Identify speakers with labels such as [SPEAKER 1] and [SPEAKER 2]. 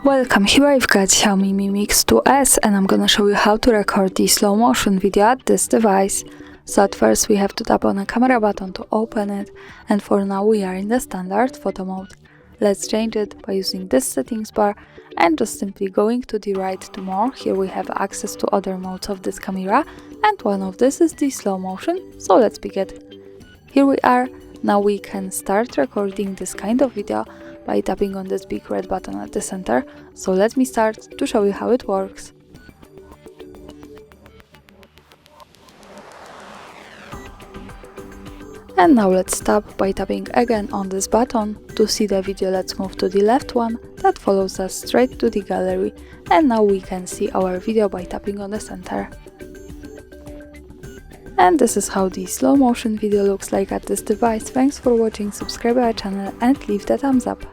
[SPEAKER 1] Welcome, here I've got XIAOMI Mi Mix 2S and I'm gonna show you how to record the slow motion video at this device. So at first we have to tap on the camera button to open it, and for now we are in the standard photo mode. Let's change it by using this settings bar and just simply going to the right to more. Here we have access to other modes of this camera, and one of this is the slow motion, so let's pick it. Here we are. Now we can start recording this kind of video by tapping on this big red button at the center. So let me start to show you how it works. And now let's stop by tapping again on this button. To see the video, let's move to the left one that follows us straight to the gallery, and now we can see our video by tapping on the center. And this is how the slow motion video looks like at this device. Thanks for watching, subscribe our channel and leave the thumbs up.